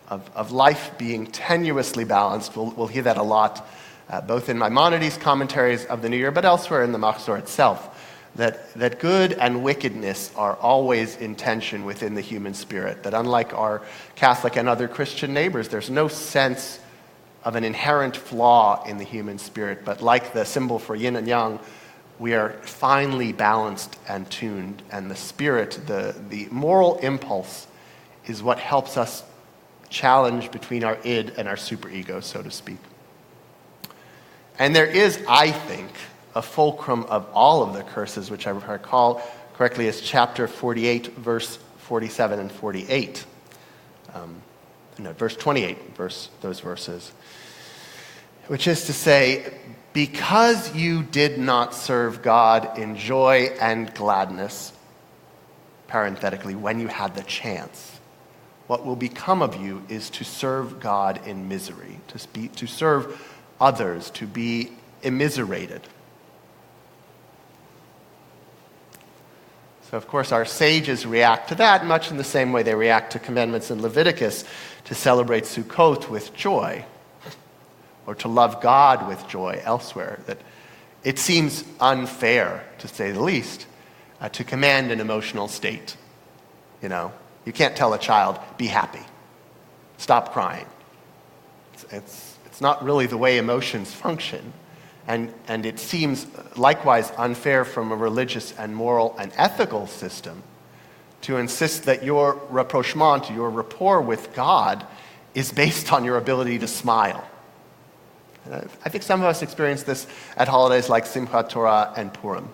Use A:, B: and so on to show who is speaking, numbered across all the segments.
A: of life being tenuously balanced. We'll hear that a lot, both in Maimonides' commentaries of the New Year, but elsewhere in the Machzor itself, that good and wickedness are always in tension within the human spirit, that unlike our Catholic and other Christian neighbors, there's no sense of an inherent flaw in the human spirit, but like the symbol for yin and yang, we are finely balanced and tuned, and the spirit, the moral impulse, is what helps us challenge between our id and our superego, so to speak. And there is, I think, a fulcrum of all of the curses, which I recall correctly as chapter 48, verse 47 and 48. Verse 28, those verses. Which is to say, because you did not serve God in joy and gladness, parenthetically, when you had the chance, what will become of you is to serve God in misery, to serve others, to be immiserated. So, of course, our sages react to that much in the same way they react to commandments in Leviticus to celebrate Sukkot with joy, or to love God with joy elsewhere. That it seems unfair, to say the least, to command an emotional state. You can't tell a child, be happy, stop crying. It's not really the way emotions function. And it seems likewise unfair from a religious and moral and ethical system to insist that your rapprochement, your rapport with God, is based on your ability to smile. I think some of us experience this at holidays like Simchat Torah and Purim.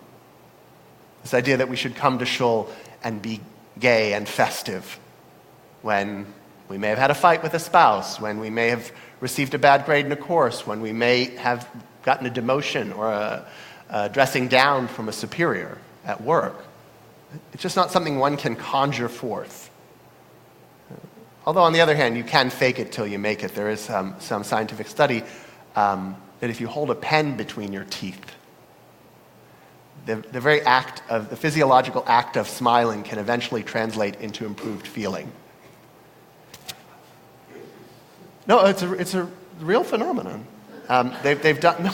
A: This idea that we should come to shul and be gay and festive when we may have had a fight with a spouse, when we may have received a bad grade in a course, when we may have gotten a demotion or a dressing down from a superior at work. It's just not something one can conjure forth. Although, on the other hand, you can fake it till you make it. There is some scientific study that if you hold a pen between your teeth, the very act of the physiological act of smiling can eventually translate into improved feeling. No, it's a real phenomenon. They've done. No,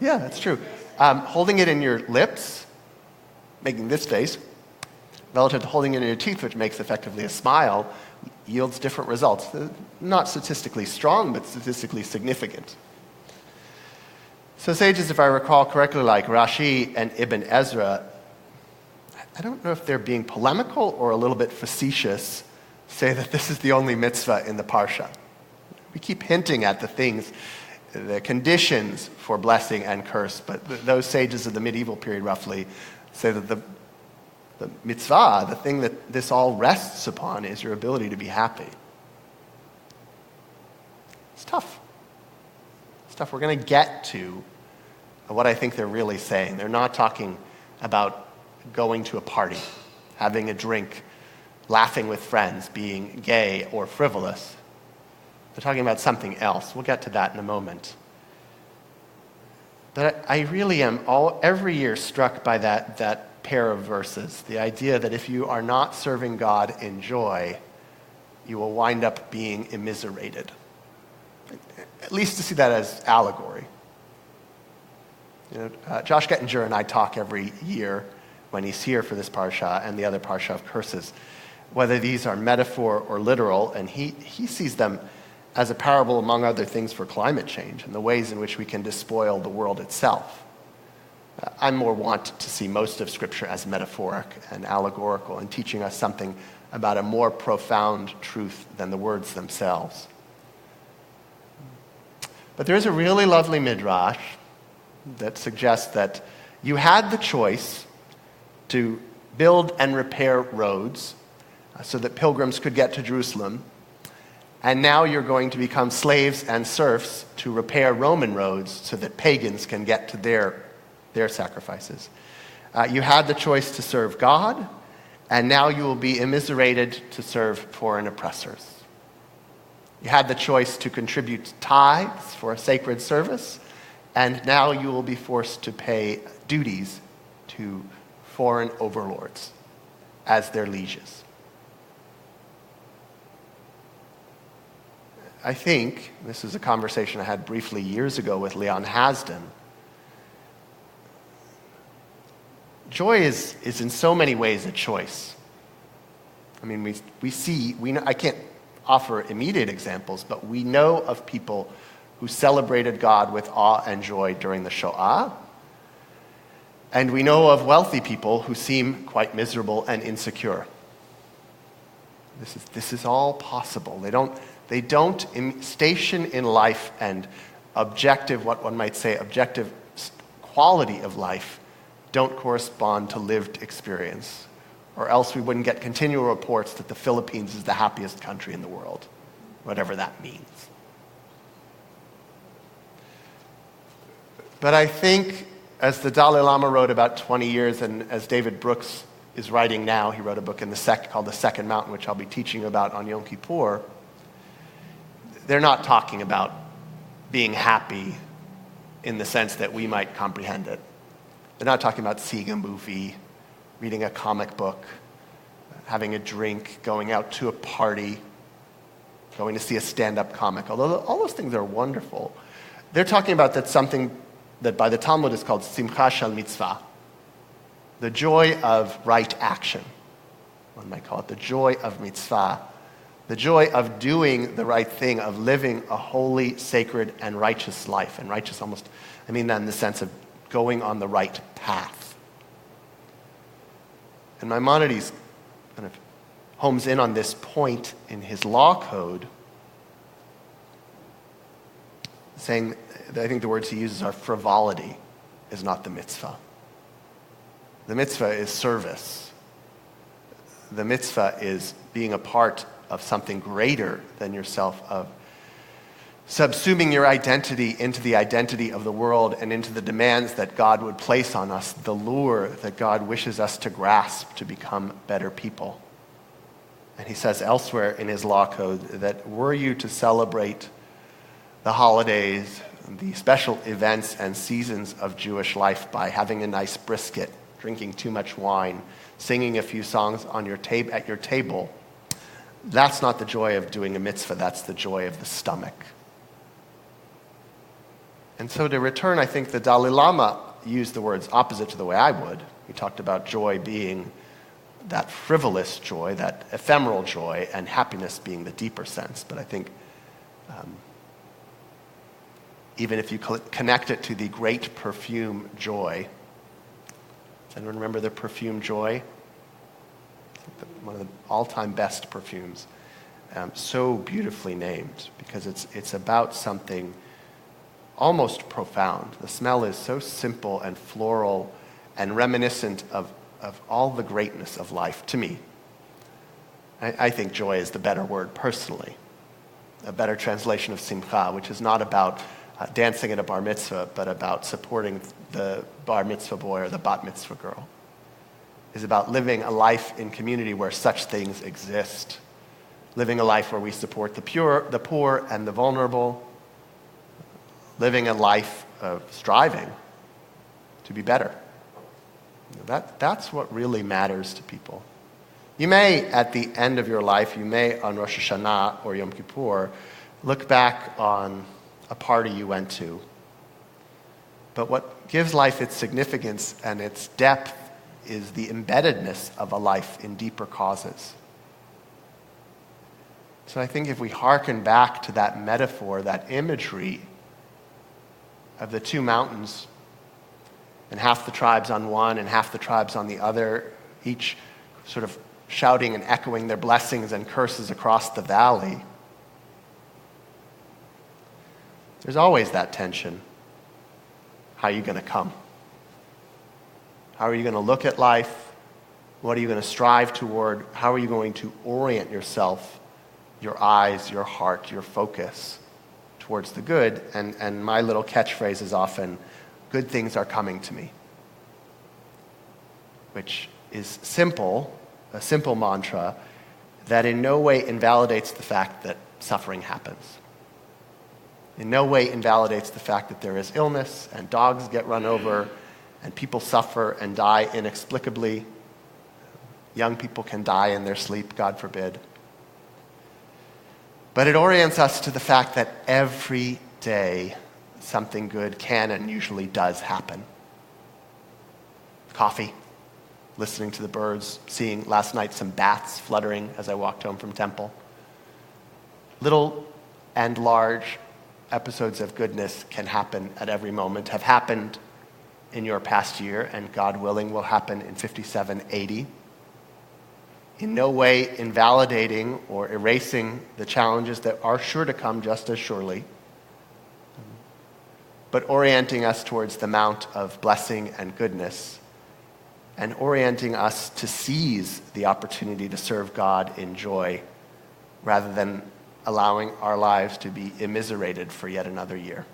A: yeah, that's true. Holding it in your lips, making this face, relative to holding it in your teeth, which makes effectively a smile, yields different results. Not statistically strong, but statistically significant. So sages, if I recall correctly, like Rashi and Ibn Ezra, I don't know if they're being polemical or a little bit facetious, say that this is the only mitzvah in the Parsha. We keep hinting at the things, the conditions for blessing and curse, but those sages of the medieval period roughly say that the mitzvah, the thing that this all rests upon, is your ability to be happy. It's tough. It's tough. We're going to get to what I think they're really saying. They're not talking about going to a party, having a drink, laughing with friends, being gay or frivolous. They're talking about something else. We'll get to that in a moment. But I really am every year struck by that pair of verses, the idea that if you are not serving God in joy, you will wind up being immiserated. At least to see that as allegory. Josh Gettinger and I talk every year when he's here for this parsha and the other parsha of curses, whether these are metaphor or literal, and he sees them as a parable, among other things, for climate change and the ways in which we can despoil the world itself. I'm more wont to see most of Scripture as metaphoric and allegorical and teaching us something about a more profound truth than the words themselves. But there is a really lovely midrash that suggests that you had the choice to build and repair roads so that pilgrims could get to Jerusalem, and now you're going to become slaves and serfs to repair Roman roads so that pagans can get to their sacrifices. You had the choice to serve God, and now you will be immiserated to serve foreign oppressors. You had the choice to contribute tithes for a sacred service, and now you will be forced to pay duties to foreign overlords as their lieges. I think, this is a conversation I had briefly years ago with Leon Hasden, joy is in so many ways a choice. I mean, we know, I can't offer immediate examples, but we know of people who celebrated God with awe and joy during the Shoah. And we know of wealthy people who seem quite miserable and insecure. This is all possible. They don't station in life and objective, what one might say, objective quality of life don't correspond to lived experience. Or else we wouldn't get continual reports that the Philippines is the happiest country in the world, whatever that means. But I think, as the Dalai Lama wrote about 20 years, and as David Brooks is writing now, he wrote a book called The Second Mountain, which I'll be teaching you about on Yom Kippur, they're not talking about being happy in the sense that we might comprehend it. They're not talking about seeing a movie, reading a comic book, having a drink, going out to a party, going to see a stand-up comic, although all those things are wonderful. They're talking about that something that by the Talmud is called simcha shel mitzvah, the joy of right action. One might call it the joy of mitzvah, the joy of doing the right thing, of living a holy, sacred, and righteous life. And righteous almost, I mean that in the sense of going on the right path. And Maimonides kind of homes in on this point in his law code, saying, I think the words he uses are frivolity is not the mitzvah. The mitzvah is service. The mitzvah is being a part of something greater than yourself, of subsuming your identity into the identity of the world and into the demands that God would place on us, the lure that God wishes us to grasp to become better people. And he says elsewhere in his law code that were you to celebrate the holidays, the special events and seasons of Jewish life by having a nice brisket, drinking too much wine, singing a few songs on your at your table, that's not the joy of doing a mitzvah, that's the joy of the stomach. And so to return, I think the Dalai Lama used the words opposite to the way I would. He talked about joy being that frivolous joy, that ephemeral joy, and happiness being the deeper sense. But I think even if you connect it to the great perfume joy, does anyone remember the perfume Joy? One of the all-time best perfumes. So beautifully named because it's about something almost profound. The smell is so simple and floral and reminiscent of all the greatness of life to me. I think joy is the better word personally. A better translation of simcha, which is not about dancing at a bar mitzvah, but about supporting the bar mitzvah boy or the bat mitzvah girl. Is about living a life in community where such things exist. Living a life where we support the poor and the vulnerable. Living a life of striving to be better. That's what really matters to people. You may, at the end of your life, you may on Rosh Hashanah or Yom Kippur, look back on a party you went to. But what gives life its significance and its depth is the embeddedness of a life in deeper causes. So I think if we hearken back to that metaphor, that imagery of the two mountains, and half the tribes on one and half the tribes on the other, each sort of shouting and echoing their blessings and curses across the valley, there's always that tension. How are you going to come? How are you going to look at life? What are you going to strive toward? How are you going to orient yourself, your eyes, your heart, your focus towards the good? And my little catchphrase is often, good things are coming to me, which is simple, a simple mantra that in no way invalidates the fact that suffering happens. In no way invalidates the fact that there is illness and dogs get run over and people suffer and die inexplicably. Young people can die in their sleep, God forbid. But it orients us to the fact that every day something good can and usually does happen. Coffee, listening to the birds, seeing last night some bats fluttering as I walked home from temple. Little and large episodes of goodness can happen at every moment, have happened in your past year, and God willing will happen in 5780. In no way invalidating or erasing the challenges that are sure to come just as surely, but orienting us towards the mount of blessing and goodness, and orienting us to seize the opportunity to serve God in joy rather than allowing our lives to be immiserated for yet another year.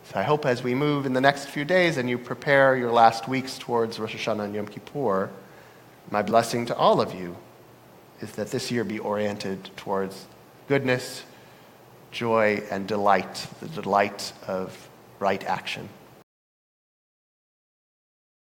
A: So I hope as we move in the next few days and you prepare your last weeks towards Rosh Hashanah and Yom Kippur, my blessing to all of you is that this year be oriented towards goodness, joy, and delight, the delight of right action.